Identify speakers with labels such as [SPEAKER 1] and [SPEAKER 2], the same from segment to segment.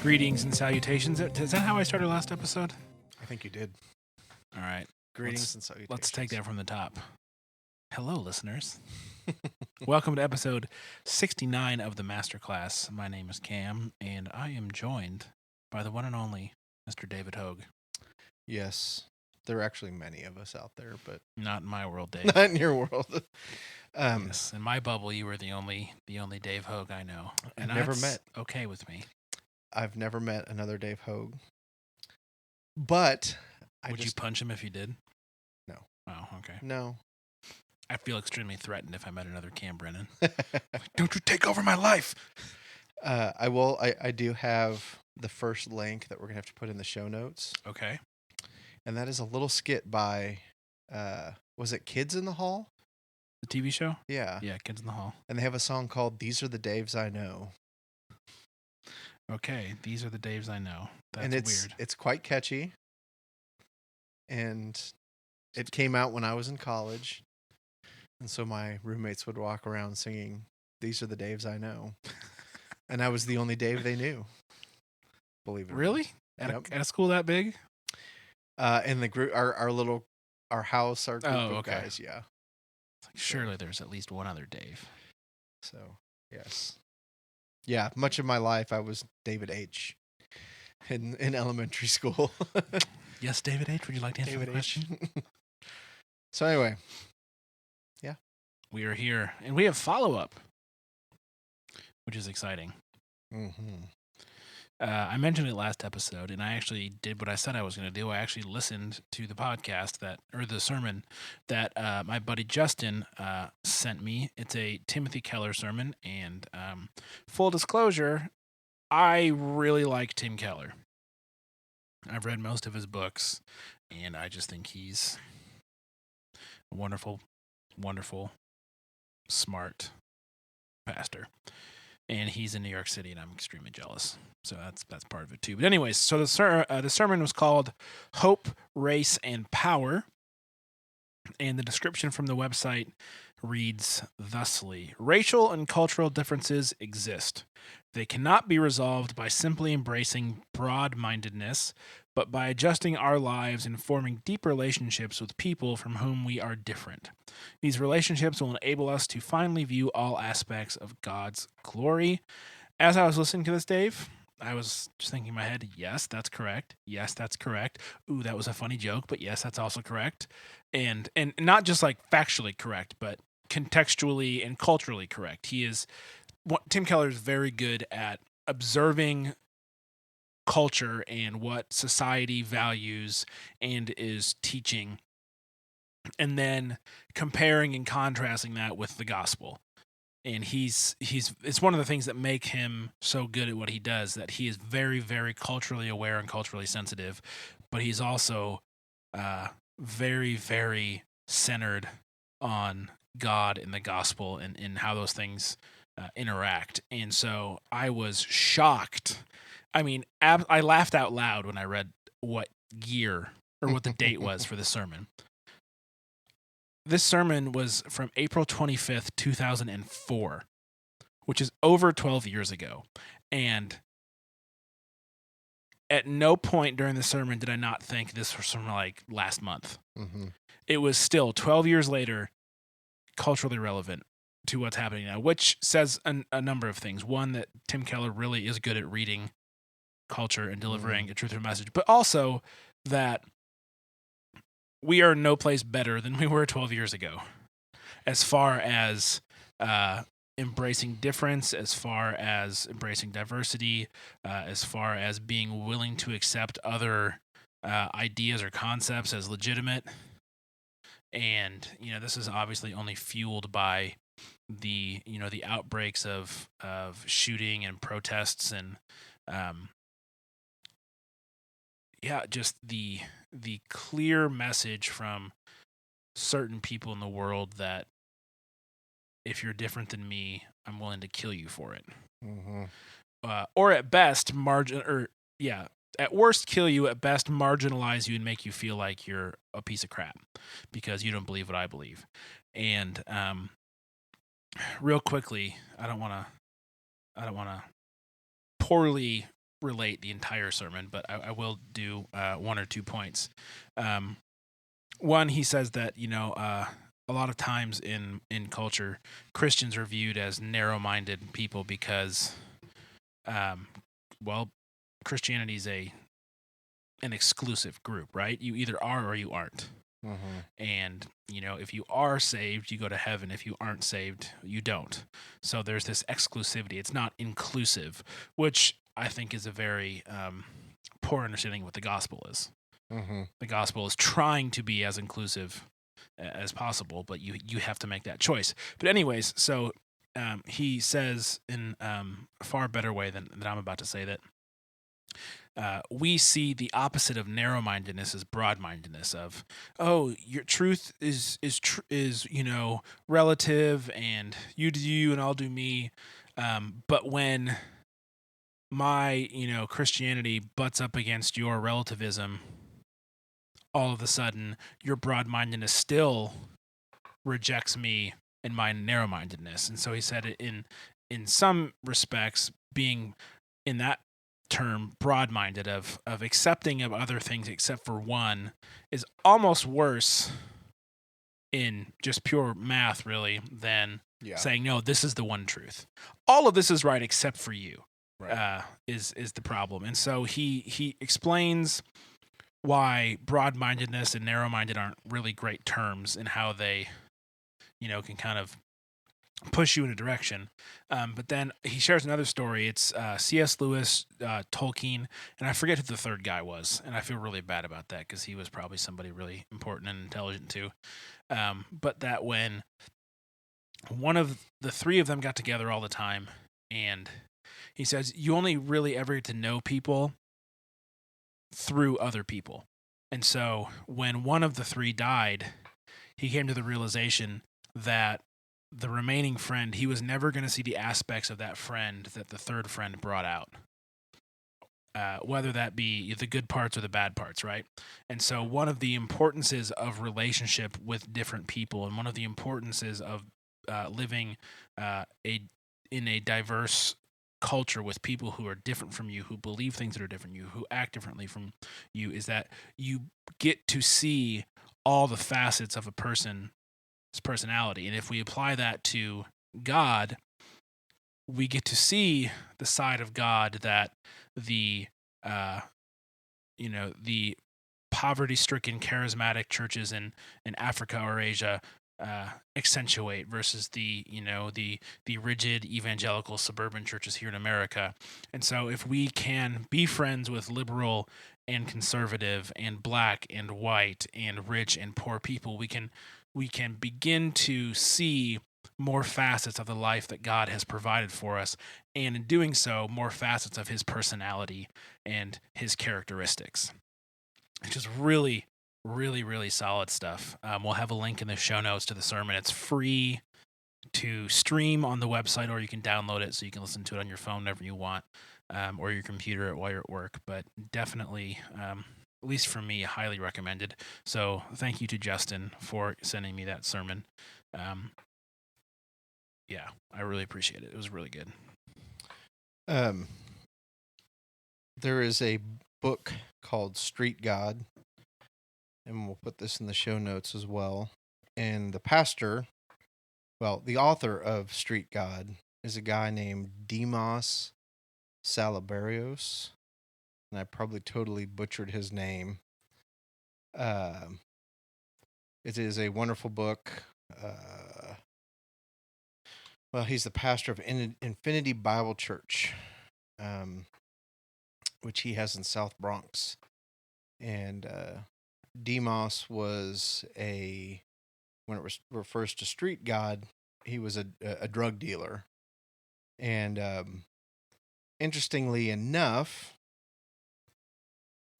[SPEAKER 1] Greetings and salutations. Is that how I started last episode?
[SPEAKER 2] I think you did.
[SPEAKER 1] All right.
[SPEAKER 2] Greetings and salutations.
[SPEAKER 1] Let's take that from the top. Hello, listeners. Welcome to episode 69 of the Masterclass. My name is Cam, and I am joined by the one and only Mr. David Hogue.
[SPEAKER 2] Yes. There are actually many of us out there, but
[SPEAKER 1] Not in my world, Dave.
[SPEAKER 2] not in your world.
[SPEAKER 1] Yes, in my bubble, you were the only Dave Hogue I know. And
[SPEAKER 2] I've never
[SPEAKER 1] that's
[SPEAKER 2] met.
[SPEAKER 1] okay with me.
[SPEAKER 2] I've never met another Dave Hogue. But
[SPEAKER 1] Would you punch him if you did?
[SPEAKER 2] No.
[SPEAKER 1] Oh, okay.
[SPEAKER 2] No.
[SPEAKER 1] I feel extremely threatened if I met another Cam Brennan. Don't you take over my life!
[SPEAKER 2] I will. I do have the first link that we're going to have to put in the show notes.
[SPEAKER 1] Okay.
[SPEAKER 2] And that is a little skit by, was it Kids in the Hall?
[SPEAKER 1] The TV show?
[SPEAKER 2] Yeah.
[SPEAKER 1] Yeah, Kids in the Hall.
[SPEAKER 2] And they have a song called These Are the Daves I Know.
[SPEAKER 1] Okay, these are the Daves I know. That's
[SPEAKER 2] and
[SPEAKER 1] weird.
[SPEAKER 2] It's quite catchy. And it came out when I was in college. And so my roommates would walk around singing, These Are the Daves I Know. And I was the only Dave they knew. Believe it
[SPEAKER 1] Really?
[SPEAKER 2] or not.
[SPEAKER 1] At a school that big?
[SPEAKER 2] In the group, our house, our group of
[SPEAKER 1] okay.
[SPEAKER 2] guys, yeah.
[SPEAKER 1] Surely there's at least one other Dave.
[SPEAKER 2] So, yes. Yeah, much of my life I was David H. in elementary school.
[SPEAKER 1] Yes, David H., would you like to answer the question?
[SPEAKER 2] So anyway, yeah.
[SPEAKER 1] We are here, and we have follow-up, which is exciting.
[SPEAKER 2] Mm-hmm.
[SPEAKER 1] I mentioned it last episode, and I actually did what I said I was going to do. I actually listened to the podcast or the sermon that my buddy Justin sent me. It's a Timothy Keller sermon, and full disclosure, I really like Tim Keller. I've read most of his books, and I just think he's a wonderful, wonderful, smart pastor. And he's in New York City, and I'm extremely jealous. So that's part of it too. But anyways, so the sermon was called Hope, Race, and Power. And the description from the website reads thusly: racial and cultural differences exist. They cannot be resolved by simply embracing broad-mindedness, but by adjusting our lives and forming deep relationships with people from whom we are different. These relationships will enable us to finally view all aspects of God's glory. As I was listening to this, Dave, I was just thinking in my head, yes, that's correct. Yes, that's correct. Ooh, that was a funny joke, but yes, that's also correct. And not just like factually correct, but contextually and culturally correct. Tim Keller is very good at observing culture and what society values and is teaching, and then comparing and contrasting that with the gospel. And it's one of the things that make him so good at what he does, that he is very, very culturally aware and culturally sensitive, but he's also very, very centered on God and the gospel and how those things interact. And so I was shocked. I mean, I laughed out loud when I read what year or what the date was for the sermon. This sermon was from April 25th, 2004, which is over 12 years ago. And at no point during the sermon did I not think this was from like last month.
[SPEAKER 2] Mm-hmm.
[SPEAKER 1] It was still 12 years later, culturally relevant to what's happening now, which says a number of things. One, that Tim Keller really is good at reading culture and delivering a truthful message, but also that we are no place better than we were 12 years ago as far as embracing difference, as far as embracing diversity, as far as being willing to accept other ideas or concepts as legitimate. And, this is obviously only fueled by the outbreaks of shooting and protests and, just the clear message from certain people in the world that if you're different than me, I'm willing to kill you for it.
[SPEAKER 2] Mm-hmm.
[SPEAKER 1] Or at best, at worst, kill you. At best, marginalize you and make you feel like you're a piece of crap because you don't believe what I believe. And real quickly, I don't want to poorly relate the entire sermon, but I will do 1 or 2 points. One, he says that a lot of times in culture, Christians are viewed as narrow-minded people because, Christianity is an exclusive group, right? You either are or you aren't.
[SPEAKER 2] Mm-hmm.
[SPEAKER 1] And, if you are saved, you go to heaven. If you aren't saved, you don't. So there's this exclusivity. It's not inclusive, which I think is a very poor understanding of what the gospel is.
[SPEAKER 2] Mm-hmm.
[SPEAKER 1] The gospel is trying to be as inclusive as possible, but you have to make that choice. But anyways, so he says in a far better way than I'm about to say that we see the opposite of narrow-mindedness as broad-mindedness. Of your truth is relative, and you do you and I'll do me. But when my Christianity butts up against your relativism, all of a sudden your broad-mindedness still rejects me and my narrow-mindedness. And so he said it in some respects, being in that term broad-minded of accepting of other things except for one is almost worse in just pure math, really, than saying, no, this is the one truth. All of this is right except for you. Right. Is the problem. And so he explains why broad-mindedness and narrow-minded aren't really great terms, and how they can kind of push you in a direction. But then he shares another story. It's C.S. Lewis, Tolkien, and I forget who the third guy was, and I feel really bad about that because he was probably somebody really important and intelligent too. But that when one of the three of them got together all the time, and he says, you only really ever get to know people through other people. And so when one of the three died, he came to the realization that the remaining friend, he was never going to see the aspects of that friend that the third friend brought out, whether that be the good parts or the bad parts, right? And so one of the importances of relationship with different people, and one of the importances of living in a diverse culture with people who are different from you, who believe things that are different from you, who act differently from you, is that you get to see all the facets of a person's personality. And if we apply that to God, we get to see the side of God that the the poverty-stricken charismatic churches in Africa or Asia accentuate versus the rigid evangelical suburban churches here in America. And so if we can be friends with liberal and conservative and black and white and rich and poor people, we can begin to see more facets of the life that God has provided for us, and in doing so, more facets of his personality and his characteristics. It's just really, really, really solid stuff. We'll have a link in the show notes to the sermon. It's free to stream on the website, or you can download it so you can listen to it on your phone whenever you want, or your computer while you're at work. But definitely, at least for me, highly recommended. So thank you to Justin for sending me that sermon. Yeah, I really appreciate it. It was really good.
[SPEAKER 2] There is a book called Street God, and we'll put this in the show notes as well. And the author of Street God is a guy named Demos Salaberios, and I probably totally butchered his name. It is a wonderful book. He's the pastor of Infinity Bible Church, which he has in South Bronx. And Demos was when it refers to Street God, he was a drug dealer. And interestingly enough,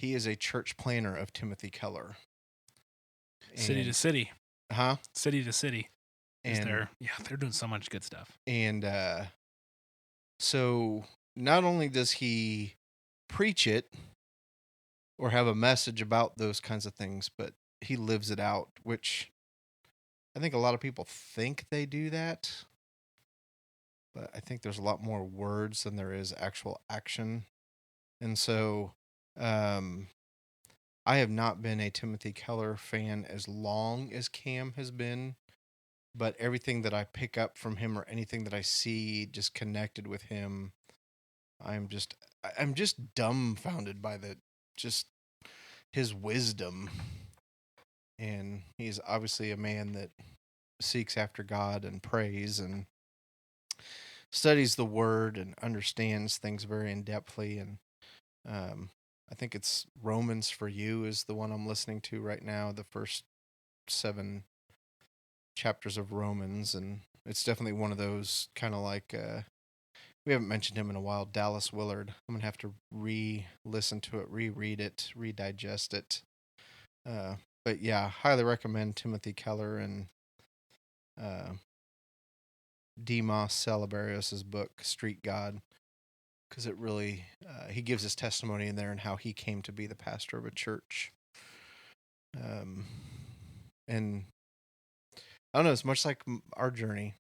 [SPEAKER 2] he is a church planner of Timothy Keller.
[SPEAKER 1] City to city.
[SPEAKER 2] Huh?
[SPEAKER 1] City to city.
[SPEAKER 2] And
[SPEAKER 1] they're doing so much good stuff.
[SPEAKER 2] And so not only does he preach it or have a message about those kinds of things, but he lives it out, which I think a lot of people think they do that. But I think there's a lot more words than there is actual action And so um, I have not been a Timothy Keller fan as long as Cam has been, but everything that I pick up from him or anything that I see just connected with him, I'm just dumbfounded by just his wisdom. And he's obviously a man that seeks after God and prays and studies the word and understands things very in-depthly. And I think it's Romans for You is the one I'm listening to right now, the first 7 chapters of Romans. And it's definitely one of those kind of like, we haven't mentioned him in a while, Dallas Willard. I'm going to have to re-listen to it, reread it, redigest it. But yeah, highly recommend Timothy Keller and Demos Salibarius' book, Street God, because it really, he gives his testimony in there and how he came to be the pastor of a church. And I don't know, it's much like our journey.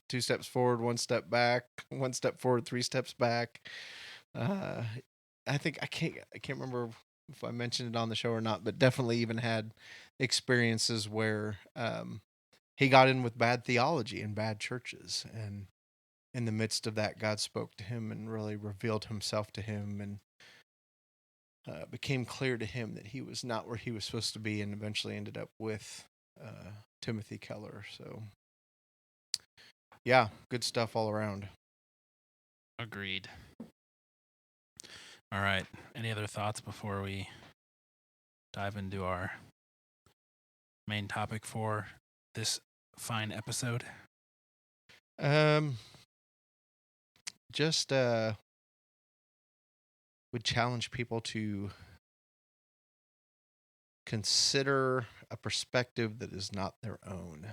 [SPEAKER 2] 2 steps forward, 1 step back, 1 step forward, 3 steps back. I think I can't remember if I mentioned it on the show or not, but definitely even had experiences where he got in with bad theology and bad churches, and in the midst of that, God spoke to him and really revealed himself to him, and became clear to him that he was not where he was supposed to be, and eventually ended up with Timothy Keller. So yeah, good stuff all around.
[SPEAKER 1] Agreed. All right. Any other thoughts before we dive into our main topic for this fine episode?
[SPEAKER 2] Just would challenge people to consider a perspective that is not their own.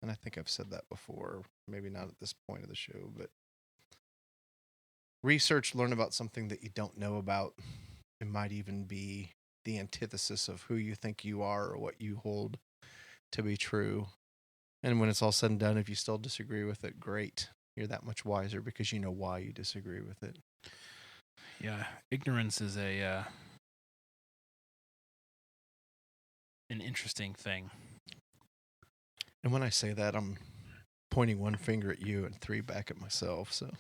[SPEAKER 2] And I think I've said that before, maybe not at this point of the show, but research, learn about something that you don't know about. It might even be the antithesis of who you think you are or what you hold to be true. And when it's all said and done, if you still disagree with it, great. You're that much wiser because you know why you disagree with it.
[SPEAKER 1] Yeah, ignorance is an interesting thing.
[SPEAKER 2] And when I say that, I'm pointing 1 finger at you and 3 back at myself. So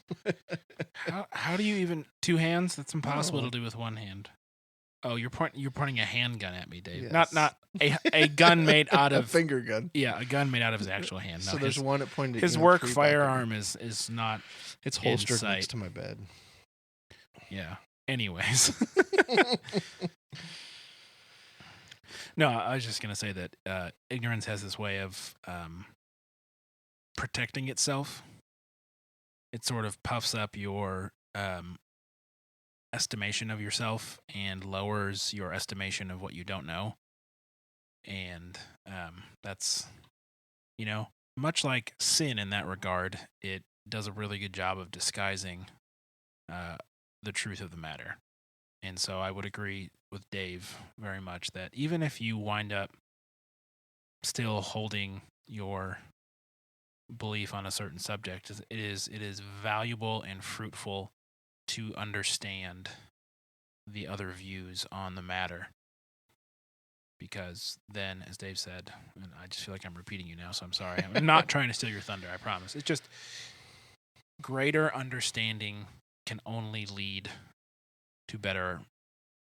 [SPEAKER 1] how do you even 2 hands? That's impossible to do with 1 hand. Oh, you're pointing a handgun at me, Dave.
[SPEAKER 2] Yes.
[SPEAKER 1] Not a gun made out of
[SPEAKER 2] a finger gun.
[SPEAKER 1] Yeah, a gun made out of his actual hand.
[SPEAKER 2] So there's one that pointed at
[SPEAKER 1] his
[SPEAKER 2] you
[SPEAKER 1] work
[SPEAKER 2] and 3
[SPEAKER 1] firearm is not.
[SPEAKER 2] It's holstered next to my bed.
[SPEAKER 1] Yeah. Anyways. No, I was just gonna say that ignorance has this way of protecting itself. It sort of puffs up your estimation of yourself and lowers your estimation of what you don't know. And that's, much like sin in that regard, it does a really good job of disguising the truth of the matter. And so I would agree with Dave very much that even if you wind up still holding your belief on a certain subject, it is valuable and fruitful to understand the other views on the matter. Because then, as Dave said, and I just feel like I'm repeating you now, so I'm sorry. I'm not trying to steal your thunder, I promise. It's just greater understanding can only lead to better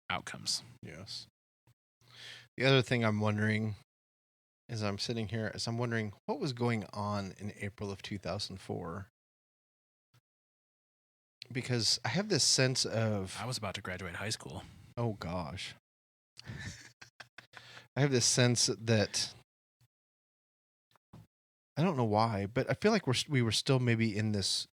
[SPEAKER 1] outcomes.
[SPEAKER 2] Yes. The other thing I'm wondering as I'm sitting here is I'm wondering what was going on in April of 2004. Because I have this sense of...
[SPEAKER 1] I was about to graduate high school.
[SPEAKER 2] Oh, gosh. I have this sense that... I don't know why, but I feel like we were still maybe in this...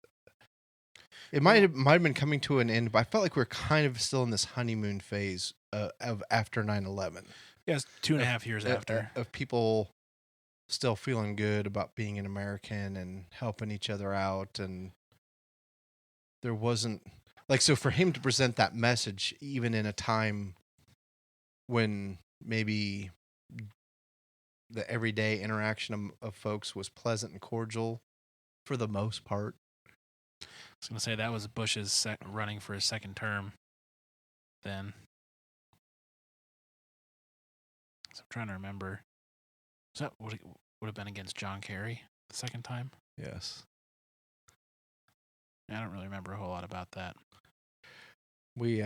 [SPEAKER 2] It might have been coming to an end, but I felt like we were kind of still in this honeymoon phase of after 9/11.
[SPEAKER 1] Yes, 2.5 years after.
[SPEAKER 2] Of people still feeling good about being an American and helping each other out. And there wasn't... so for him to present that message, even in a time when maybe the everyday interaction of folks was pleasant and cordial for the most part.
[SPEAKER 1] I was going to say that was Bush's running for his second term. then. So I'm trying to remember. Was that would have been against John Kerry the second time?
[SPEAKER 2] Yes.
[SPEAKER 1] I don't really remember a whole lot about that.
[SPEAKER 2] We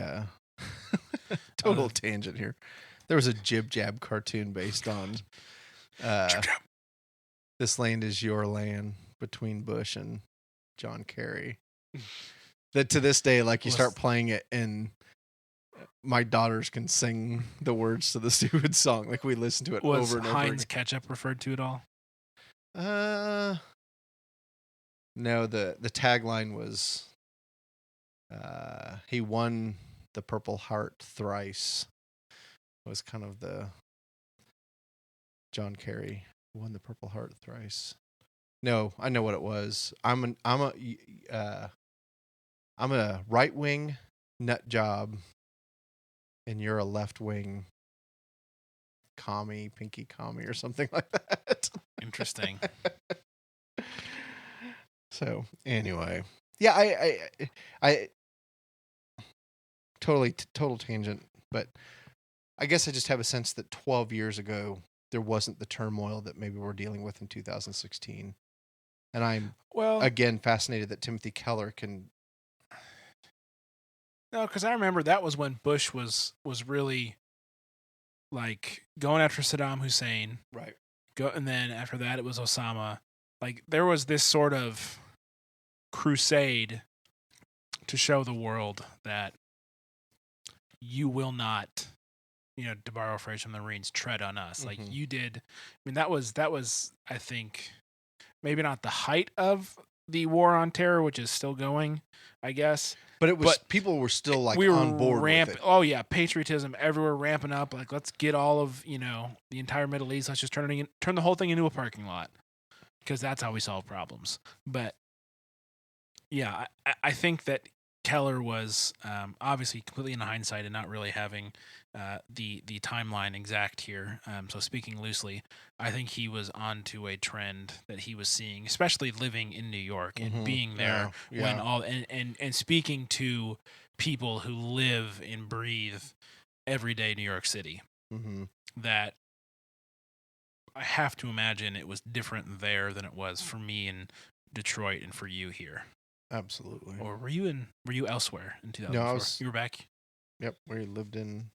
[SPEAKER 2] total tangent here. There was a Jib Jab cartoon based on This Land Is Your Land between Bush and John Kerry. That to this day, like you start playing it and my daughters can sing the words to the stupid song. Like we listen to it over and over again. Was
[SPEAKER 1] Heinz ketchup referred to at all?
[SPEAKER 2] No, the tagline was he won the Purple Heart thrice. Was kind of the John Kerry won the Purple Heart thrice. No, I know what it was. I'm a right wing nut job, and you're a left wing pinky commie, or something like that.
[SPEAKER 1] Interesting.
[SPEAKER 2] So anyway, yeah, I total tangent, but I guess I just have a sense that 12 years ago there wasn't the turmoil that maybe we're dealing with in 2016, and I'm again fascinated that Timothy Keller can.
[SPEAKER 1] No, because I remember that was when Bush was really like going after Saddam Hussein,
[SPEAKER 2] right?
[SPEAKER 1] And then after that it was Osama. Like there was this sort of crusade to show the world that you will not, to borrow a phrase from the Marines, tread on us. Like you did. I mean, that was, I think, maybe not the height of the war on terror, which is still going, I guess.
[SPEAKER 2] But it was, people were still like on board with it.
[SPEAKER 1] Oh yeah, patriotism everywhere, ramping up. Like let's get all of the entire Middle East. Let's just turn the whole thing into a parking lot, because that's how we solve problems. But yeah, I think that Keller was obviously completely in hindsight and not really having the timeline exact here. So speaking loosely, I think he was onto a trend that he was seeing, especially living in New York and being there when all and speaking to people who live and breathe everyday New York City. That I have to imagine it was different there than it was for me in Detroit and for you here.
[SPEAKER 2] Absolutely.
[SPEAKER 1] Or were you elsewhere in 2004?
[SPEAKER 2] No,
[SPEAKER 1] you were back?
[SPEAKER 2] Yep, we lived in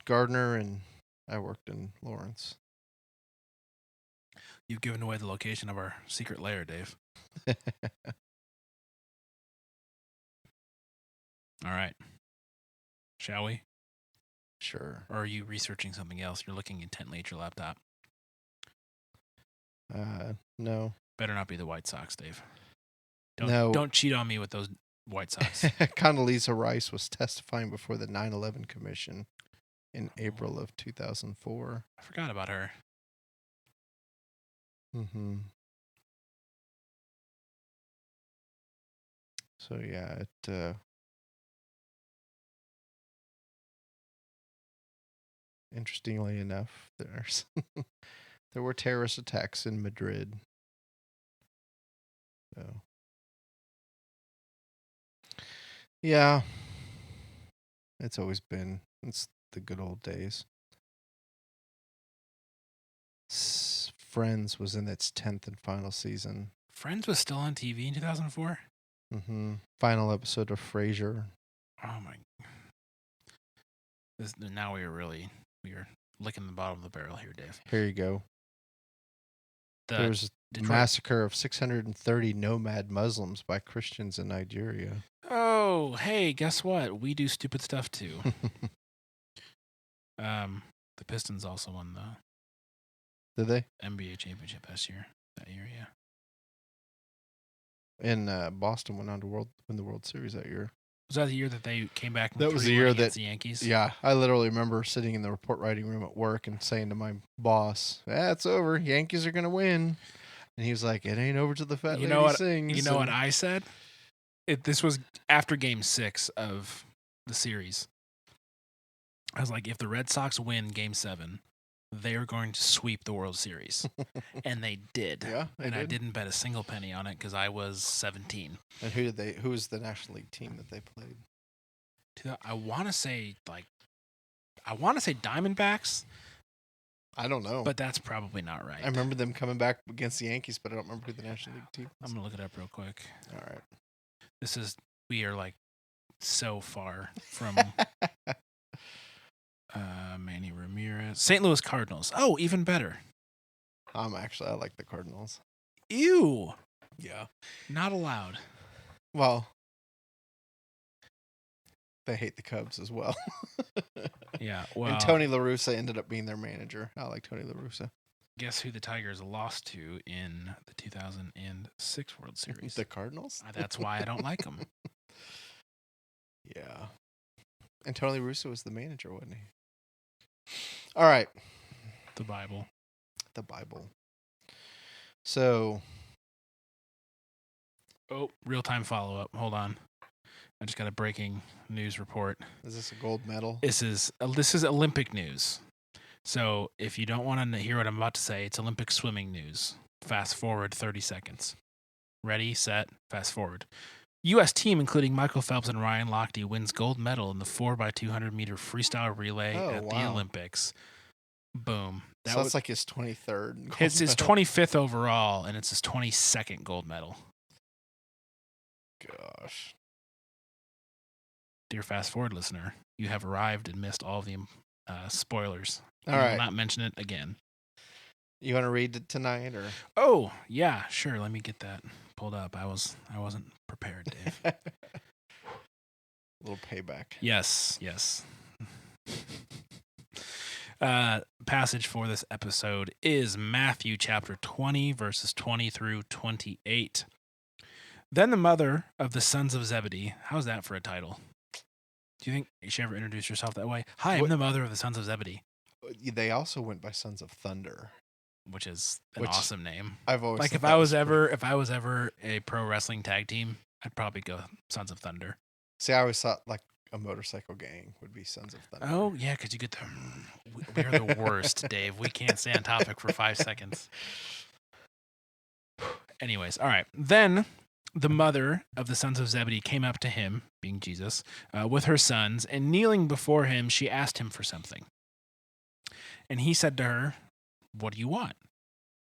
[SPEAKER 2] Gardner, and I worked in Lawrence.
[SPEAKER 1] You've given away the location of our secret lair, Dave. All right. Shall we?
[SPEAKER 2] Sure.
[SPEAKER 1] Or are you researching something else? You're looking intently at your laptop.
[SPEAKER 2] No.
[SPEAKER 1] Better not be the White Sox, Dave. Don't cheat on me with those White Sox.
[SPEAKER 2] Condoleezza Rice was testifying before the 9/11 Commission in April of 2004.
[SPEAKER 1] I forgot about her.
[SPEAKER 2] So yeah, interestingly enough, there were terrorist attacks in Madrid. So yeah, it's the good old days. Friends was in its 10th and final season.
[SPEAKER 1] Friends was still on TV in 2004?
[SPEAKER 2] Final episode of Frasier.
[SPEAKER 1] Oh my. Now we are licking the bottom of the barrel here, Dave.
[SPEAKER 2] Here you go. There's a massacre of 630 nomad Muslims by Christians in Nigeria.
[SPEAKER 1] Oh, hey, guess what? We do stupid stuff too. The Pistons also won the
[SPEAKER 2] Did they?
[SPEAKER 1] NBA championship that year, yeah.
[SPEAKER 2] And Boston went on to win the World Series that year.
[SPEAKER 1] Was that the year that they came back?
[SPEAKER 2] That was the year that
[SPEAKER 1] the Yankees.
[SPEAKER 2] Yeah, I literally remember sitting in the report writing room at work and saying to my boss, "It's over. Yankees are gonna win." And he was like, "It ain't over till the fat lady sings."
[SPEAKER 1] You know what I said? This was after Game 6 of the series. I was like, if the Red Sox win Game 7, they're going to sweep the World Series. And they did.
[SPEAKER 2] Yeah, they
[SPEAKER 1] and I
[SPEAKER 2] did.
[SPEAKER 1] didn't bet a single penny on it because I was 17.
[SPEAKER 2] And who was the National League team that they played?
[SPEAKER 1] I want to say Diamondbacks,
[SPEAKER 2] I don't know.
[SPEAKER 1] but that's probably not right.
[SPEAKER 2] I remember them coming back against the Yankees, but I don't remember who the National League team
[SPEAKER 1] I'm
[SPEAKER 2] was.
[SPEAKER 1] going to look it up real quick.
[SPEAKER 2] All right.
[SPEAKER 1] We are like so far from Manny Ramirez. St. Louis Cardinals. Oh, even better.
[SPEAKER 2] I like the Cardinals.
[SPEAKER 1] Ew.
[SPEAKER 2] Yeah.
[SPEAKER 1] Not allowed.
[SPEAKER 2] Well, they hate the Cubs as well.
[SPEAKER 1] Yeah. Well,
[SPEAKER 2] and Tony La Russa ended up being their manager. I like Tony La Russa.
[SPEAKER 1] Guess who the Tigers lost to in the 2006 World Series?
[SPEAKER 2] The Cardinals?
[SPEAKER 1] That's why I don't like them.
[SPEAKER 2] Yeah. And Tony La Russa was the manager, wasn't he? All right.
[SPEAKER 1] The Bible.
[SPEAKER 2] The Bible. So.
[SPEAKER 1] Oh, real-time follow-up. Hold on. I just got a breaking news report.
[SPEAKER 2] Is this a gold medal?
[SPEAKER 1] This is Olympic news. So if you don't want to hear what I'm about to say, it's Olympic swimming news. Fast forward 30 seconds. Ready, set, fast forward. U.S. team, including Michael Phelps and Ryan Lochte, wins gold medal in the 4x200 meter freestyle relay at the Olympics. Boom.
[SPEAKER 2] That's like his 23rd.
[SPEAKER 1] It's his 25th overall, and it's his 22nd gold medal.
[SPEAKER 2] Gosh.
[SPEAKER 1] Dear fast forward listener, you have arrived and missed all of the spoilers.
[SPEAKER 2] All
[SPEAKER 1] I
[SPEAKER 2] right.
[SPEAKER 1] will not mention it again.
[SPEAKER 2] You want to read it tonight, or?
[SPEAKER 1] Oh, yeah, sure. Let me get that pulled up. I wasn't prepared, Dave.
[SPEAKER 2] A little payback.
[SPEAKER 1] Yes. Passage for this episode is Matthew chapter 20, verses 20 through 28. Then the mother of the sons of Zebedee. How's that for a title? Do you think you should ever introduce yourself that way? Hi, I'm the mother of the sons of Zebedee.
[SPEAKER 2] They also went by Sons of Thunder,
[SPEAKER 1] which is an awesome name.
[SPEAKER 2] I've always
[SPEAKER 1] like if I was ever a pro wrestling tag team, I'd probably go Sons of Thunder.
[SPEAKER 2] See, I always thought like a motorcycle gang would be Sons of Thunder.
[SPEAKER 1] Oh yeah, because you get the we're the worst, Dave. We can't stay on topic for 5 seconds. Anyways, all right. Then the mother of the sons of Zebedee came up to him, being Jesus, with her sons, and kneeling before him, she asked him for something. And he said to her, "What do you want?"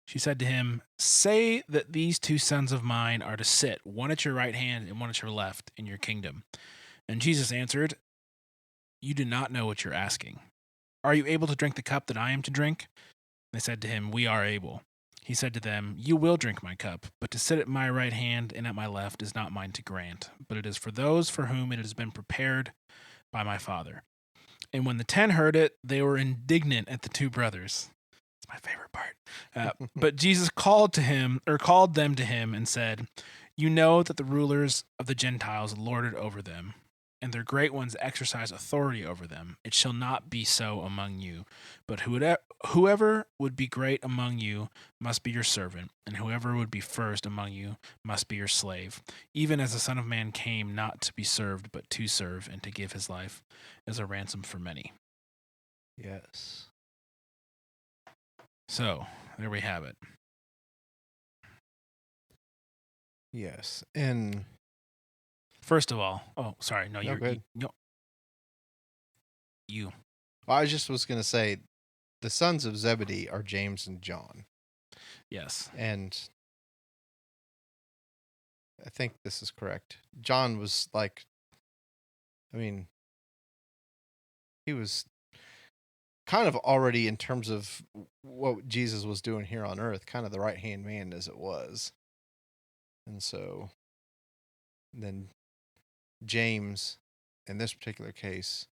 [SPEAKER 1] She said to him, "Say that these 2 sons of mine are to sit, one at your right hand and one at your left, in your kingdom." And Jesus answered, "You do not know what you're asking. Are you able to drink the cup that I am to drink?" They said to him, "We are able." He said to them, "You will drink my cup, but to sit at my right hand and at my left is not mine to grant, but it is for those for whom it has been prepared by my Father." And when the 10 heard it, they were indignant at the 2 brothers. It's my favorite part. But Jesus called them to him and said, "You know that the rulers of the Gentiles lord it over them, and their great ones exercise authority over them. It shall not be so among you, but whoever would be great among you must be your servant, and whoever would be first among you must be your slave, even as the Son of Man came not to be served, but to serve, and to give his life as a ransom for many."
[SPEAKER 2] Yes.
[SPEAKER 1] So, there we have it.
[SPEAKER 2] Yes. And
[SPEAKER 1] first of all, sorry, no, you're
[SPEAKER 2] good.
[SPEAKER 1] You.
[SPEAKER 2] Well, I just was going to say the sons of Zebedee are James and John.
[SPEAKER 1] Yes.
[SPEAKER 2] And I think this is correct. John was like, he was kind of already, in terms of what Jesus was doing here on earth, kind of the right-hand man as it was. And so then James, in this particular case,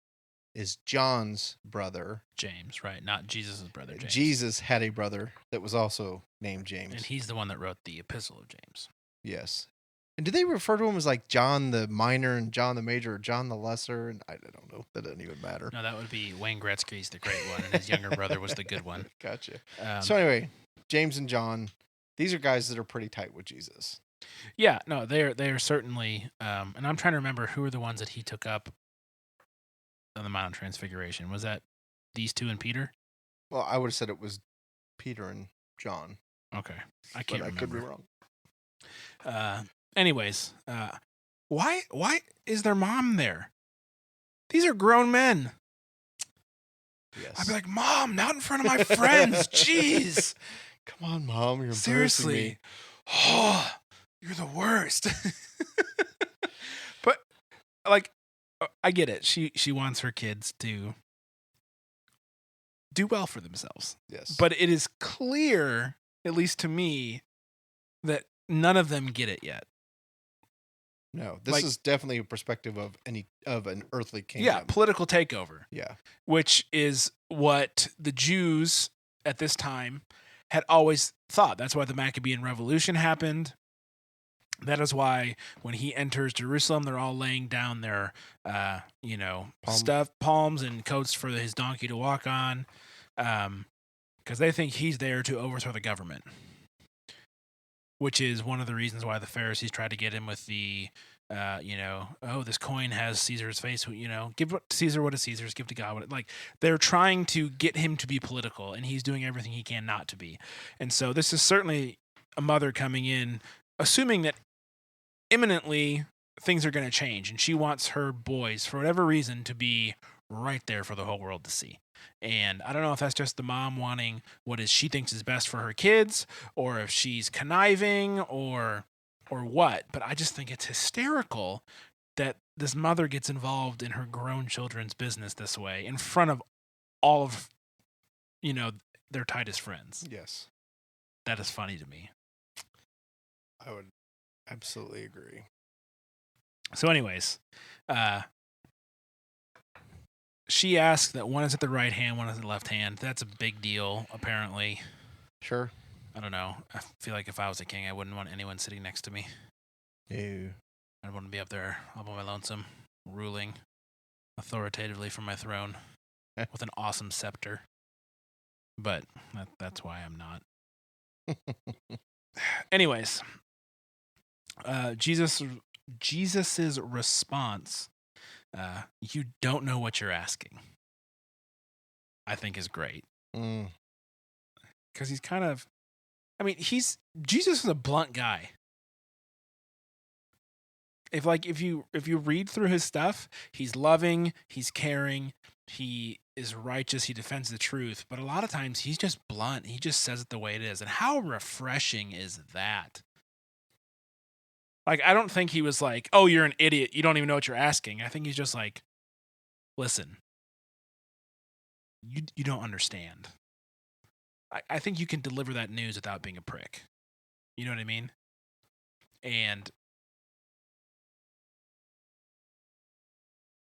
[SPEAKER 2] is John's brother.
[SPEAKER 1] James, right? Not Jesus' brother, James.
[SPEAKER 2] Jesus had a brother that was also named James.
[SPEAKER 1] And he's the one that wrote the Epistle of James.
[SPEAKER 2] Yes. And do they refer to him as like John the Minor and John the Major, or John the Lesser? And I don't know. That doesn't even matter.
[SPEAKER 1] No, that would be Wayne Gretzky's the great one, and his younger brother was the good one.
[SPEAKER 2] Gotcha. So anyway, James and John, these are guys that are pretty tight with Jesus.
[SPEAKER 1] Yeah, no, they are certainly. And I'm trying to remember who are the ones that he took up on the Mount of Transfiguration. Was that these 2 and Peter?
[SPEAKER 2] Well, I would have said it was Peter and John.
[SPEAKER 1] Okay. I can't
[SPEAKER 2] but I
[SPEAKER 1] remember.
[SPEAKER 2] could be wrong.
[SPEAKER 1] Anyways, why is their mom there? These are grown men.
[SPEAKER 2] Yes.
[SPEAKER 1] I'd be like, Mom, not in front of my friends. Jeez.
[SPEAKER 2] Come on, Mom. You're
[SPEAKER 1] Seriously.
[SPEAKER 2] embarrassing me.
[SPEAKER 1] Oh, you're the worst. But like, I get it. She wants her kids to do well for themselves.
[SPEAKER 2] Yes.
[SPEAKER 1] But it is clear, at least to me, that none of them get it yet.
[SPEAKER 2] No, this
[SPEAKER 1] like-
[SPEAKER 2] is definitely a perspective of an earthly kingdom.
[SPEAKER 1] Yeah, political takeover.
[SPEAKER 2] Yeah.
[SPEAKER 1] Which is what the Jews at this time had always thought. That's why the Maccabean Revolution happened. That is why when he enters Jerusalem, they're all laying down their, palms and coats for his donkey to walk on, because they think he's there to overthrow the government. Which is one of the reasons why the Pharisees tried to get him with the, this coin has Caesar's face. Give Caesar what is Caesar's, give to God what. Like, they're trying to get him to be political, and he's doing everything he can not to be. And so this is certainly a mother coming in, assuming that imminently things are going to change, and she wants her boys, for whatever reason, to be right there for the whole world to see. And I don't know if that's just the mom wanting what she thinks is best for her kids, or if she's conniving, or what. But I just think it's hysterical that this mother gets involved in her grown children's business this way in front of all of, their tightest friends.
[SPEAKER 2] Yes.
[SPEAKER 1] That is funny to me.
[SPEAKER 2] I would absolutely agree.
[SPEAKER 1] So anyways, she asked that one is at the right hand, one is at the left hand. That's a big deal, apparently.
[SPEAKER 2] Sure.
[SPEAKER 1] I don't know. I feel like if I was a king, I wouldn't want anyone sitting next to me.
[SPEAKER 2] Ew.
[SPEAKER 1] I'd want to be up there all by my lonesome, ruling authoritatively from my throne with an awesome scepter. But that's why I'm not. Anyways, Jesus's response, you don't know what you're asking, I think is great. Because he's kind of, Jesus is a blunt guy. If you read through his stuff, he's loving, he's caring, he is righteous, he defends the truth, but a lot of times he's just blunt. He just says it the way it is. And how refreshing is that? Like, I don't think he was like, oh, you're an idiot, you don't even know what you're asking. I think he's just like, listen, you don't understand. I think you can deliver that news without being a prick. You know what I mean? And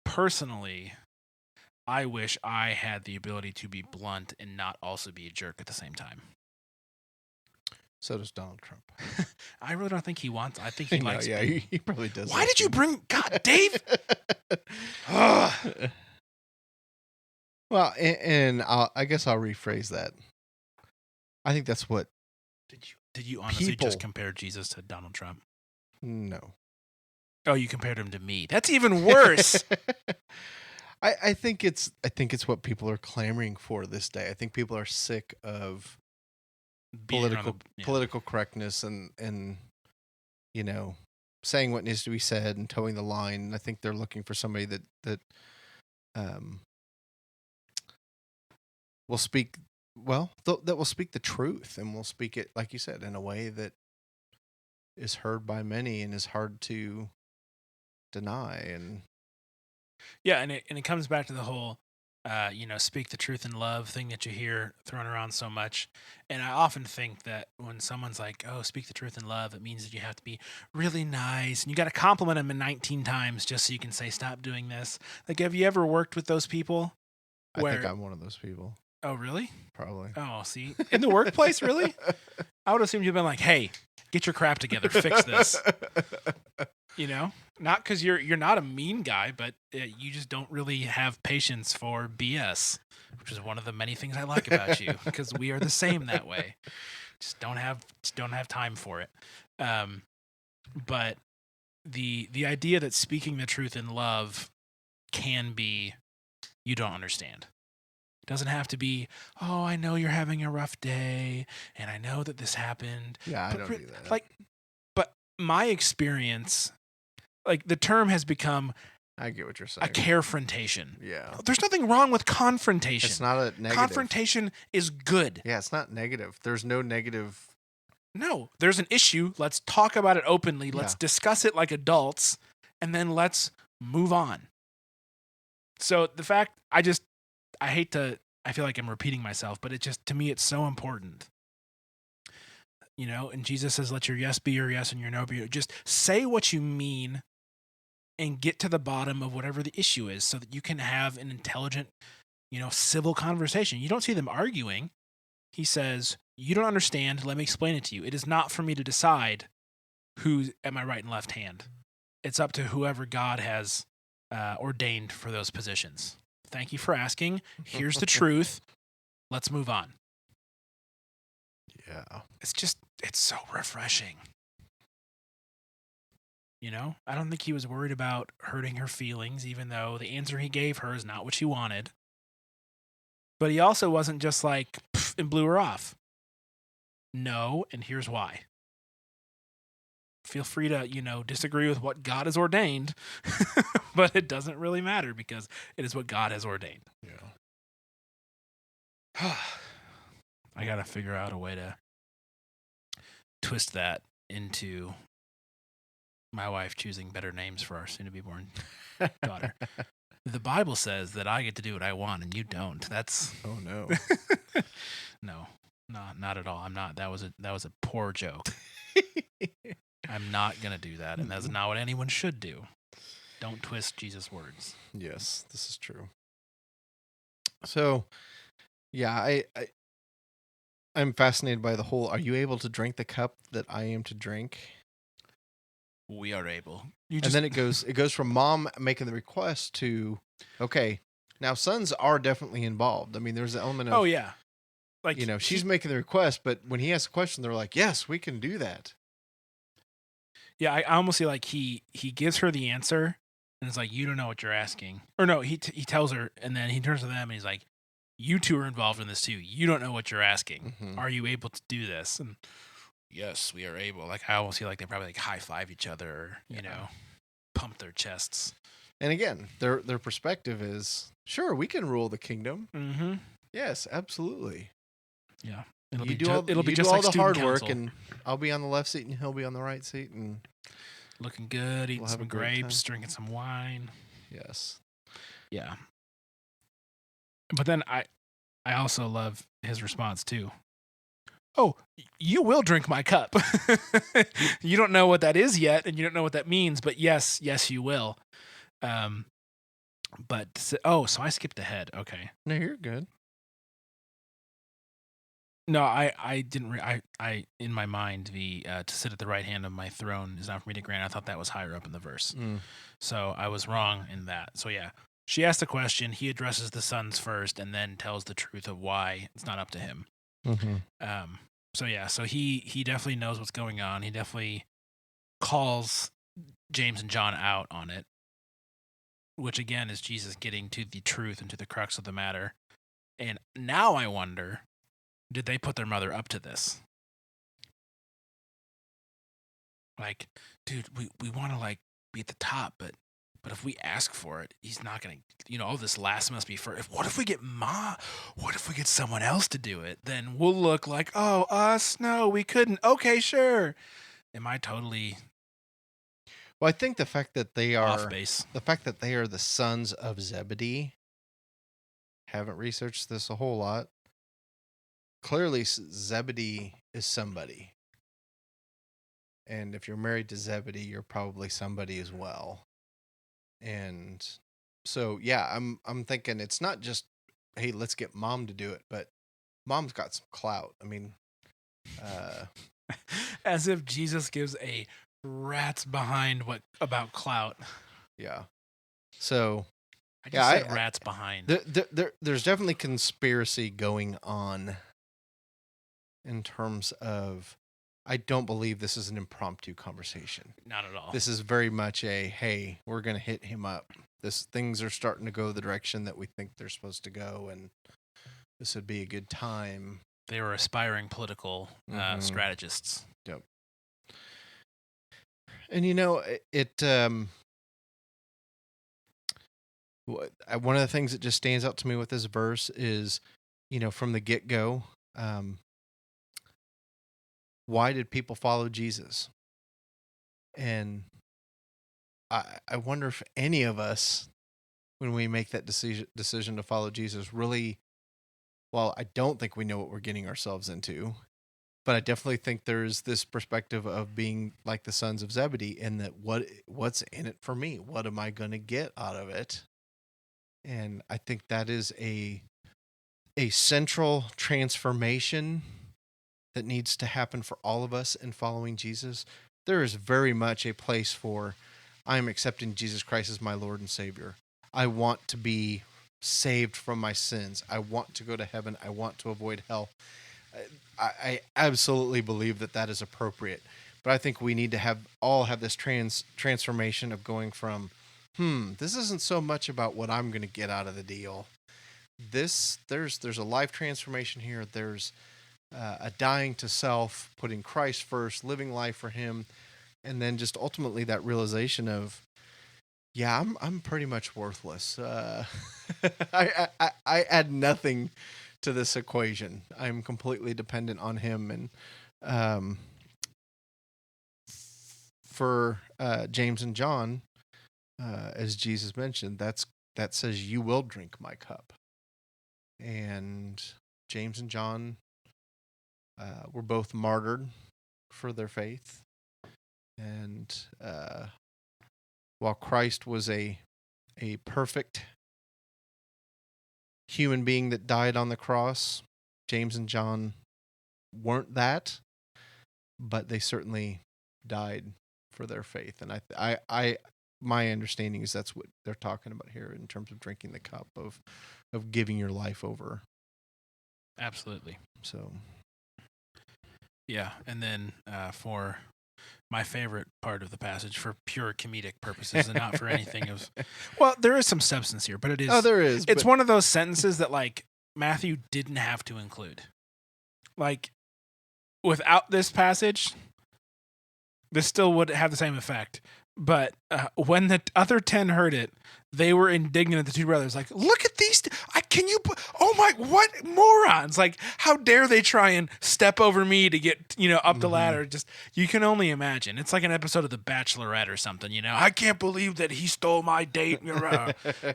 [SPEAKER 1] personally, I wish I had the ability to be blunt and not also be a jerk at the same time.
[SPEAKER 2] So does Donald Trump.
[SPEAKER 1] I really don't think he wants. I think he likes.
[SPEAKER 2] Yeah, he probably does.
[SPEAKER 1] Why did you bring God, Dave?
[SPEAKER 2] Well, and I guess I'll rephrase that. I think that's what.
[SPEAKER 1] Did you honestly just compare Jesus to Donald Trump?
[SPEAKER 2] No.
[SPEAKER 1] Oh, you compared him to me. That's even worse.
[SPEAKER 2] I think it's what people are clamoring for this day. I think people are sick of political correctness and saying what needs to be said and towing the line. I think they're looking for somebody that will speak that will speak the truth and will speak it, like you said, in a way that is heard by many and is hard to deny. And
[SPEAKER 1] yeah, and it comes back to the whole speak the truth in love thing that you hear thrown around so much. And I often think that when someone's like, oh, speak the truth in love, it means that you have to be really nice and you got to compliment them 19 times just so you can say, stop doing this. Like, have you ever worked with those people?
[SPEAKER 2] I think I'm one of those people.
[SPEAKER 1] Oh, really?
[SPEAKER 2] Probably.
[SPEAKER 1] Oh, see? In the workplace, really? I would assume you've been like, hey, get your crap together, fix this. Not because you're not a mean guy, but you just don't really have patience for BS, which is one of the many things I like about you, because we are the same that way. Just don't have time for it. But the idea that speaking the truth in love can be, you don't understand. It doesn't have to be, oh, I know you're having a rough day, and I know that this happened.
[SPEAKER 2] Yeah, I
[SPEAKER 1] But
[SPEAKER 2] don't do that.
[SPEAKER 1] but my experience, like the term has become
[SPEAKER 2] I get what you're saying.
[SPEAKER 1] a carefrontation.
[SPEAKER 2] Yeah.
[SPEAKER 1] There's nothing wrong with confrontation.
[SPEAKER 2] It's not a negative.
[SPEAKER 1] Confrontation is good.
[SPEAKER 2] Yeah, it's not negative. There's no negative.
[SPEAKER 1] No, there's an issue. Let's talk about it openly. Let's
[SPEAKER 2] Yeah.
[SPEAKER 1] discuss it like adults, and then let's move on. So the fact, I feel like I'm repeating myself, but to me, it's so important. And Jesus says, let your yes be your yes and your no be your. Just say what you mean and get to the bottom of whatever the issue is so that you can have an intelligent, civil conversation. You don't see them arguing. He says, you don't understand. Let me explain it to you. It is not for me to decide who's at my right and left hand. It's up to whoever God has ordained for those positions. Thank you for asking. Here's the truth. Let's move on.
[SPEAKER 2] Yeah.
[SPEAKER 1] It's so refreshing. I don't think he was worried about hurting her feelings, even though the answer he gave her is not what she wanted. But he also wasn't just like, and blew her off. No, and here's why. Feel free to, disagree with what God has ordained, but it doesn't really matter because it is what God has ordained.
[SPEAKER 2] Yeah.
[SPEAKER 1] I got to figure out a way to twist that into my wife choosing better names for our soon-to-be-born daughter. The Bible says that I get to do what I want and you don't. That's
[SPEAKER 2] Oh no.
[SPEAKER 1] no, not at all. I'm not. That was a poor joke. I'm not gonna do that, and that's not what anyone should do. Don't twist Jesus' words.
[SPEAKER 2] Yes, this is true. So, yeah, I'm fascinated by the whole. Are you able to drink the cup that I am to drink?
[SPEAKER 1] We are able.
[SPEAKER 2] And then it goes from mom making the request to, okay, now sons are definitely involved. I mean, there's an element of,
[SPEAKER 1] oh yeah, like
[SPEAKER 2] she's making the request, but when he asks a question, they're like, yes, we can do that.
[SPEAKER 1] Yeah, I almost feel like he gives her the answer, and it's like, you don't know what you're asking, or no, he tells her, and then he turns to them and he's like, you two are involved in this too. You don't know what you're asking.
[SPEAKER 2] Mhm.
[SPEAKER 1] Are you able to do this? And yes, we are able. Like I almost feel like they probably like high five each other, or pump their chests.
[SPEAKER 2] And again, their perspective is, sure, we can rule the kingdom.
[SPEAKER 1] Mm-hmm.
[SPEAKER 2] Yes, absolutely.
[SPEAKER 1] Yeah, it'll
[SPEAKER 2] You
[SPEAKER 1] be
[SPEAKER 2] do all
[SPEAKER 1] like
[SPEAKER 2] the hard
[SPEAKER 1] student
[SPEAKER 2] work,
[SPEAKER 1] council.
[SPEAKER 2] and I'll be on the left seat, and he'll be on the right seat, and
[SPEAKER 1] Looking good, eating
[SPEAKER 2] We'll have
[SPEAKER 1] some
[SPEAKER 2] a great
[SPEAKER 1] grapes,
[SPEAKER 2] time.
[SPEAKER 1] drinking some wine.
[SPEAKER 2] yes,
[SPEAKER 1] Yeah. But then I also love his response too. Oh, you will drink my cup. You don't know what that is yet, and you don't know what that means, but yes, you will. So I skipped ahead. Okay.
[SPEAKER 2] no, you're good.
[SPEAKER 1] No, I didn't. I in my mind, the to sit at the right hand of my throne is not for me to grant. I thought that was higher up in the verse, so I was wrong in that. So yeah, she asked a question. He addresses the sons first, and then tells the truth of why it's not up to him.
[SPEAKER 2] Mm-hmm.
[SPEAKER 1] So yeah, so he definitely knows what's going on. He definitely calls James and John out on it, which again is Jesus getting to the truth and to the crux of the matter. And now I wonder, did they put their mother up to this? Like, dude, we want to like be at the top, but if we ask for it, he's not gonna. Oh, this last must be for. What if we get What if we get someone else to do it? Then we'll look like, oh, us? No, we couldn't. Okay, sure. Am I totally
[SPEAKER 2] Well, I think the fact that they
[SPEAKER 1] off
[SPEAKER 2] are
[SPEAKER 1] base?
[SPEAKER 2] the sons of Zebedee. Haven't researched this a whole lot. Clearly, Zebedee is somebody, and if you're married to Zebedee, you're probably somebody as well. And so, yeah, I'm thinking it's not just, hey, let's get mom to do it, but mom's got some clout. I mean,
[SPEAKER 1] As if Jesus gives a rat's behind what about clout.
[SPEAKER 2] yeah. So
[SPEAKER 1] I just
[SPEAKER 2] Yeah,
[SPEAKER 1] said rat's behind.
[SPEAKER 2] there's definitely conspiracy going on in terms of, I don't believe this is an impromptu conversation.
[SPEAKER 1] Not at all.
[SPEAKER 2] This is very much a, hey, we're going to hit him up. Things are starting to go the direction that we think they're supposed to go. And this would be a good time.
[SPEAKER 1] They were aspiring political strategists.
[SPEAKER 2] Yep. And one of the things that just stands out to me with this verse is, from the get-go, why did people follow Jesus? And I wonder if any of us, when we make that decision to follow Jesus, really, well, I don't think we know what we're getting ourselves into, but I definitely think there's this perspective of being like the sons of Zebedee, in that what's in it for me? What am I going to get out of it? And I think that is a central transformation that needs to happen for all of us in following Jesus. There is very much a place for, I am accepting Jesus Christ as my Lord and Savior. I want to be saved from my sins. I want to go to heaven. I want to avoid hell. I absolutely believe that is appropriate. But I think we need to all have this transformation of going from, this isn't so much about what I'm going to get out of the deal. There's a life transformation here. There's a dying to self, putting Christ first, living life for Him, and then just ultimately that realization of, yeah, I'm pretty much worthless. I add nothing to this equation. I'm completely dependent on Him, and for James and John, as Jesus mentioned, that says, "You will drink my cup." And James and John were both martyred for their faith. And while Christ was a perfect human being that died on the cross, James and John weren't that, but they certainly died for their faith. And I my understanding is that's what they're talking about here in terms of drinking the cup of giving your life over.
[SPEAKER 1] Absolutely.
[SPEAKER 2] So,
[SPEAKER 1] yeah. And then for my favorite part of the passage, for pure comedic purposes and not for anything of, well, there is some substance here, but it is.
[SPEAKER 2] Oh, there is.
[SPEAKER 1] It's one of those sentences that like Matthew didn't have to include. Like, without this passage, this still would have the same effect. But when the other 10 heard it, they were indignant at the two brothers. Like, look at these. Oh my, what morons. Like, how dare they try and step over me to get, up the ladder. Just, you can only imagine. It's like an episode of The Bachelorette or something, I can't believe that he stole my date.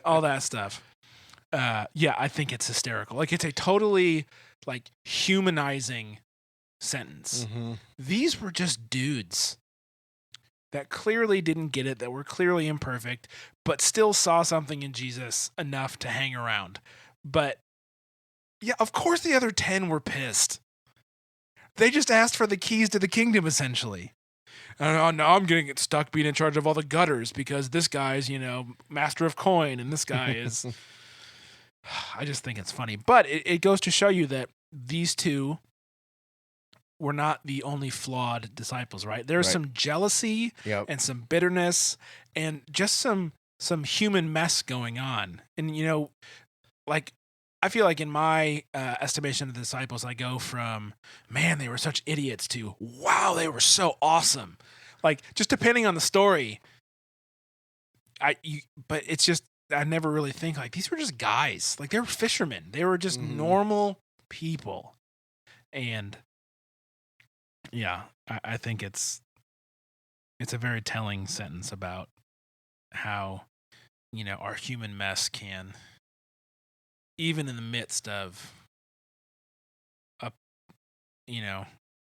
[SPEAKER 1] All that stuff. Yeah, I think it's hysterical. Like, it's a totally, like, humanizing sentence.
[SPEAKER 2] Mm-hmm.
[SPEAKER 1] These were just dudes that clearly didn't get it, that were clearly imperfect, but still saw something in Jesus enough to hang around. But, yeah, of course the other 10 were pissed. They just asked for the keys to the kingdom, essentially. And now I'm going to get stuck being in charge of all the gutters because this guy's, master of coin, and this guy is... I just think it's funny. But it goes to show you that these two were not the only flawed disciples, right? There's some jealousy and some bitterness and just some human mess going on. And, like, I feel like in my estimation of the disciples, I go from, man, they were such idiots to, wow, they were so awesome. Like, just depending on the story, but it's just, I never really think, like, these were just guys. Like, they were fishermen. They were just normal people. And yeah, I think it's a very telling sentence about how, our human mess can, even in the midst of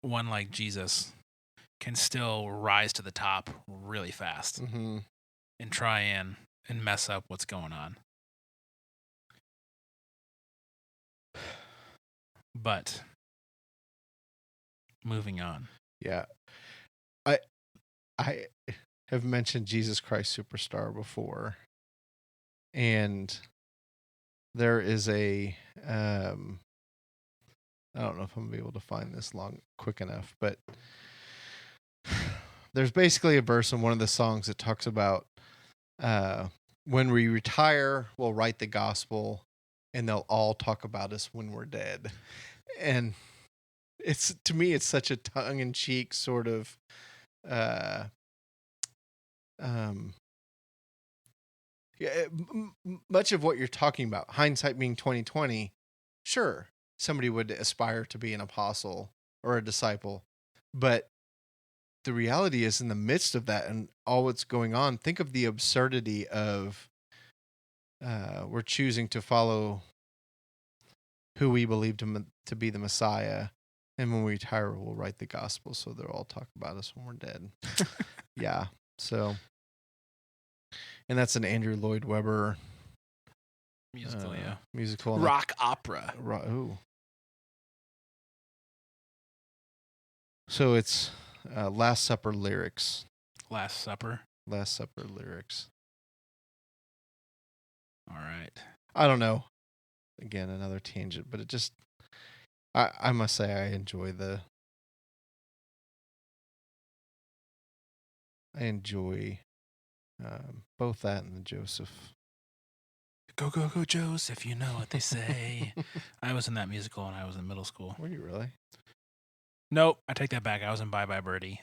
[SPEAKER 1] one like Jesus, can still rise to the top really fast and try and mess up what's going on. But moving on.
[SPEAKER 2] Yeah. I have mentioned Jesus Christ Superstar before. And there is I don't know if I'm going to be able to find this quick enough, but there's basically a verse in one of the songs that talks about when we retire, we'll write the gospel and they'll all talk about us when we're dead. And it's, to me, it's such a tongue-in-cheek sort of yeah, much of what you're talking about, hindsight being 2020, sure, somebody would aspire to be an apostle or a disciple, but the reality is, in the midst of that and all what's going on, think of the absurdity of we're choosing to follow who we believe to be the Messiah, and when we retire, we'll write the gospel, so they'll all talk about us when we're dead. Yeah, so, and that's an Andrew Lloyd Webber
[SPEAKER 1] musical, yeah,
[SPEAKER 2] musical,
[SPEAKER 1] rock opera.
[SPEAKER 2] Ooh. So it's Last Supper lyrics.
[SPEAKER 1] Last Supper.
[SPEAKER 2] Last Supper lyrics.
[SPEAKER 1] All right.
[SPEAKER 2] I don't know. Again, another tangent, but it just, I must say, I enjoy both that and the Joseph.
[SPEAKER 1] Go, go, go, Joseph, you know what they say. I was in that musical when I was in middle school.
[SPEAKER 2] Were you really?
[SPEAKER 1] Nope, I take that back. I was in Bye Bye Birdie.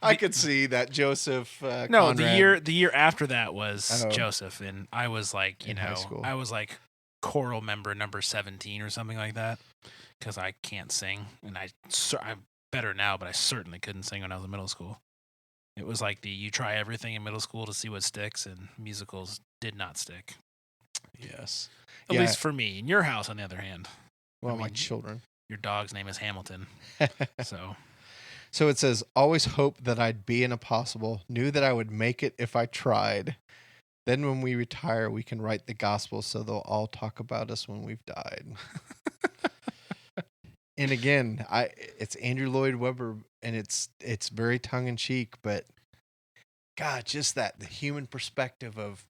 [SPEAKER 2] I could see that Joseph.
[SPEAKER 1] No,
[SPEAKER 2] Conrad.
[SPEAKER 1] the year after that was
[SPEAKER 2] Oh.
[SPEAKER 1] Joseph, and I was like,
[SPEAKER 2] In high school.
[SPEAKER 1] I was like choral member number 17 or something like that, because I can't sing, and I'm better now, but I certainly couldn't sing when I was in middle school. It was like you try everything in middle school to see what sticks, and musicals did not stick.
[SPEAKER 2] Yes.
[SPEAKER 1] At least for me. In your house, on the other hand,
[SPEAKER 2] Well, my children.
[SPEAKER 1] Your dog's name is Hamilton.
[SPEAKER 2] So it says, always hoped that I'd be an apostle, knew that I would make it if I tried. Then when we retire, we can write the gospel so they'll all talk about us when we've died. And again, it's Andrew Lloyd Webber, and it's very tongue-in-cheek, but God, just the human perspective of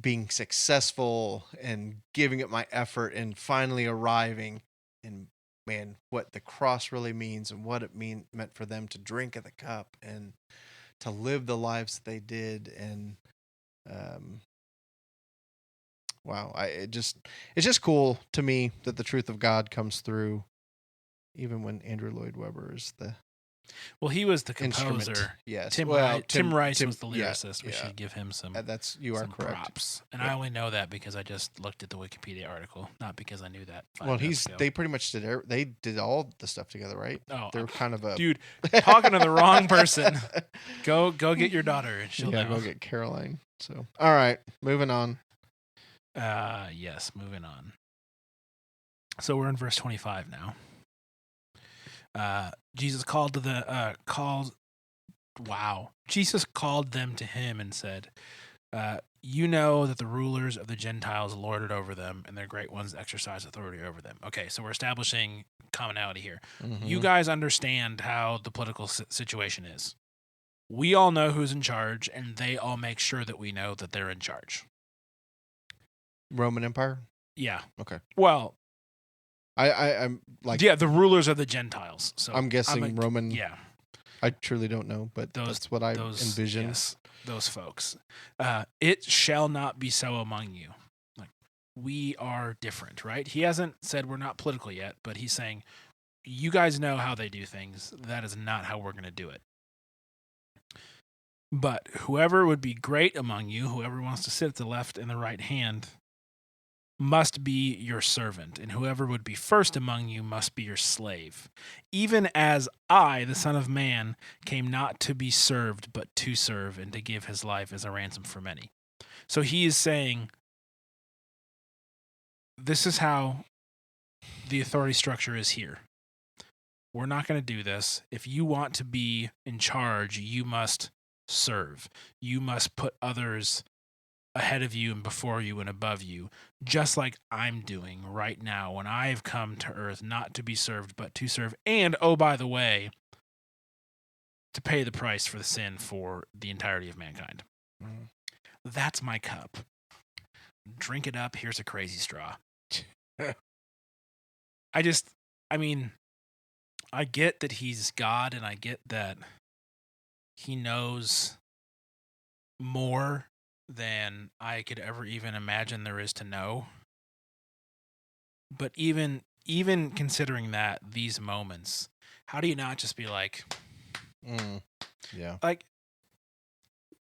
[SPEAKER 2] being successful and giving it my effort and finally arriving, and man, what the cross really means and what it meant for them to drink of the cup and to live the lives that they did. And wow, it's just cool to me that the truth of God comes through, even when Andrew Lloyd Webber is the
[SPEAKER 1] he was the
[SPEAKER 2] instrument.
[SPEAKER 1] composer.
[SPEAKER 2] Yes,
[SPEAKER 1] Tim Rice was the lyricist. We should give him some.
[SPEAKER 2] You are correct.
[SPEAKER 1] Props. And I only know that because I just looked at the Wikipedia article, not because I knew that.
[SPEAKER 2] Well, they pretty much did all the stuff together, right?
[SPEAKER 1] Oh,
[SPEAKER 2] they're kind of a
[SPEAKER 1] dude. Talking to the wrong person. Go get your daughter, and she'll know.
[SPEAKER 2] Go get Caroline. So, all right, moving on.
[SPEAKER 1] Yes, moving on. So we're in verse 25 now. Jesus called Jesus called them to him and said, you know that the rulers of the Gentiles lord it over them, and their great ones exercise authority over them. Okay, so we're establishing commonality here. Mm-hmm. You guys understand how the political situation is. We all know who's in charge, and they all make sure that we know that they're in charge.
[SPEAKER 2] Roman Empire?
[SPEAKER 1] Yeah.
[SPEAKER 2] Okay.
[SPEAKER 1] Well,
[SPEAKER 2] I'm like,
[SPEAKER 1] the rulers of the Gentiles. So
[SPEAKER 2] I'm guessing Roman.
[SPEAKER 1] Yeah.
[SPEAKER 2] I truly don't know, but that's what I envision.
[SPEAKER 1] Yes, those folks. It shall not be so among you. Like, we are different, right? He hasn't said we're not political yet, but he's saying, you guys know how they do things. That is not how we're going to do it. But whoever would be great among you, whoever wants to sit at the left and the right hand, must be your servant, and whoever would be first among you must be your slave. Even as I, the Son of Man, came not to be served, but to serve, and to give his life as a ransom for many. So he is saying, this is how the authority structure is here. We're not going to do this. If you want to be in charge, you must serve. You must put others ahead of you and before you and above you, just like I'm doing right now when I've come to earth not to be served, but to serve. And, oh, by the way, to pay the price for the sin for the entirety of mankind. Mm. That's my cup. Drink it up. Here's a crazy straw. I get that he's God, and I get that he knows more than I could ever even imagine there is to know. But even considering that, these moments, how do you not just be like,
[SPEAKER 2] Yeah.
[SPEAKER 1] like,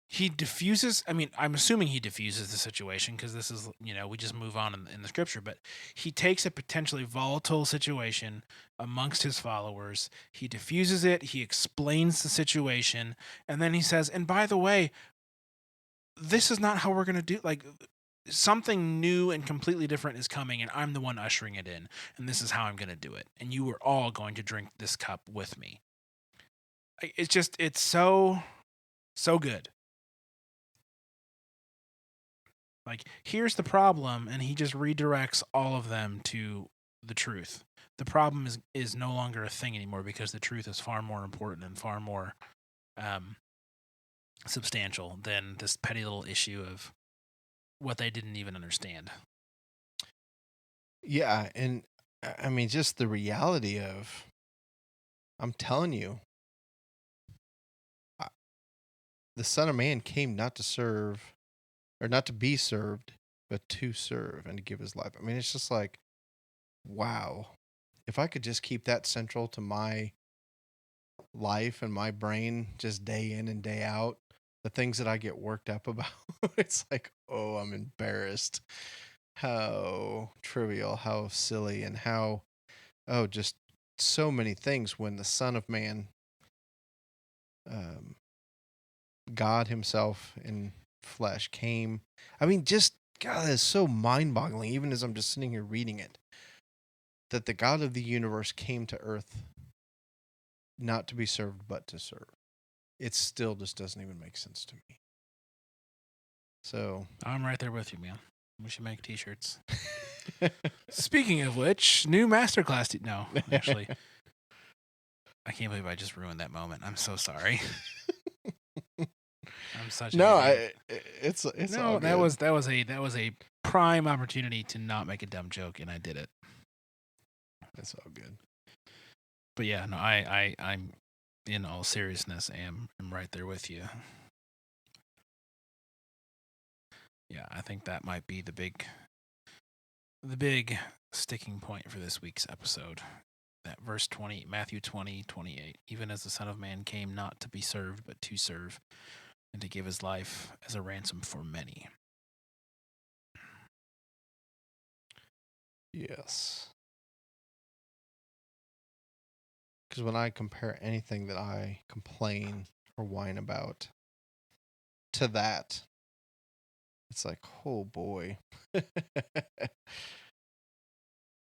[SPEAKER 1] he diffuses, I mean, I'm assuming he diffuses the situation because this is, we just move on in the scripture, but he takes a potentially volatile situation amongst his followers, he diffuses it, he explains the situation, and then he says, and by the way, this is not how we're going to do, like, something new and completely different is coming, and I'm the one ushering it in, and this is how I'm going to do it, and you are all going to drink this cup with me. It's so good. Like, here's the problem, and he just redirects all of them to the truth. The problem is no longer a thing anymore because the truth is far more important and far more substantial than this petty little issue of what they didn't even understand.
[SPEAKER 2] Yeah, and I mean, just the reality of, I'm telling you, the Son of Man came not to serve, or not to be served, but to serve and to give his life. I mean, it's just like, wow. If I could just keep that central to my life and my brain, just day in and day out, the things that I get worked up about, it's like, oh, I'm embarrassed. How trivial, how silly, and how, just so many things when the Son of Man, God himself in flesh came. I mean, just, God, it's so mind-boggling, even as I'm just sitting here reading it, that the God of the universe came to earth not to be served, but to serve. It still just doesn't even make sense to me. So
[SPEAKER 1] I'm right there with you, man. We should make t-shirts. Speaking of which, new masterclass. No, actually, I can't believe I just ruined that moment. I'm so sorry. I'm such
[SPEAKER 2] no.
[SPEAKER 1] It's
[SPEAKER 2] no.
[SPEAKER 1] All good. That was a prime opportunity to not make a dumb joke, and I did it.
[SPEAKER 2] It's all good.
[SPEAKER 1] But yeah, no, I'm in all seriousness, I'm right there with you. Yeah, I think that might be the big sticking point for this week's episode. That verse 20, Matthew 20:28. Even as the Son of Man came not to be served, but to serve, and to give his life as a ransom for many.
[SPEAKER 2] Yes. Because when I compare anything that I complain or whine about to that, it's like, oh boy.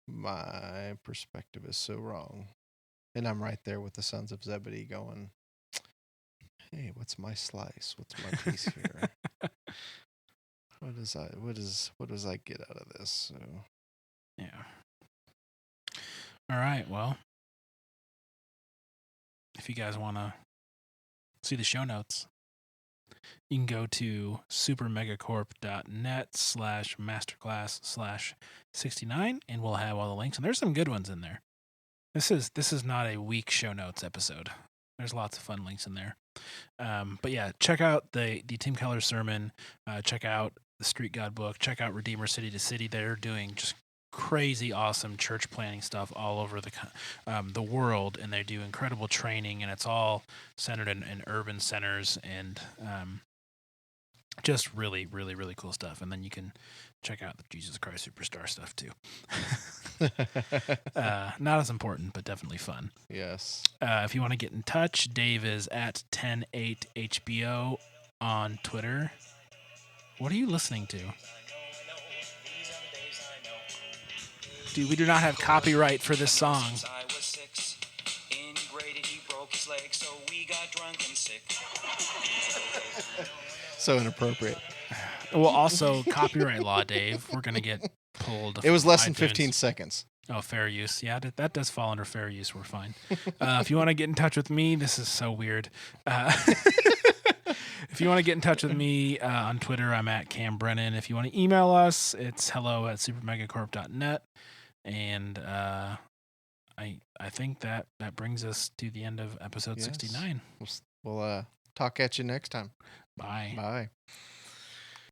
[SPEAKER 2] My perspective is so wrong. And I'm right there with the sons of Zebedee going, hey, what's my slice? What's my piece here? What does I get out of this? So
[SPEAKER 1] yeah. All right, well, if you guys want to see the show notes, you can go to supermegacorp.net/masterclass/69, and we'll have all the links. And there's some good ones in there. This is not a weak show notes episode. There's lots of fun links in there. But yeah, check out the Tim Keller sermon. Check out the Street God book. Check out Redeemer City to City. They're doing just crazy awesome church planning stuff all over the world, and they do incredible training, and it's all centered in urban centers, and just really, really, really cool stuff. And then you can check out the Jesus Christ Superstar stuff too. Not as important, but definitely fun.
[SPEAKER 2] yes.
[SPEAKER 1] If you want to get in touch, Dave is at 108HBO on Twitter. What are you listening to? Dude, we do not have copyright for this song.
[SPEAKER 2] So inappropriate.
[SPEAKER 1] Well, also copyright law, Dave. We're gonna get pulled.
[SPEAKER 2] It was less
[SPEAKER 1] than
[SPEAKER 2] than 15 seconds.
[SPEAKER 1] Oh, fair use. Yeah, that does fall under fair use. We're fine. If you want to get in touch with me, this is so weird. If you want to get in touch with me on Twitter, I'm at Cam Brennan. If you want to email us, it's hello@supermegacorp.net. And I think that brings us to the end of episode 69.
[SPEAKER 2] We'll talk at you next time.
[SPEAKER 1] Bye.
[SPEAKER 2] Bye.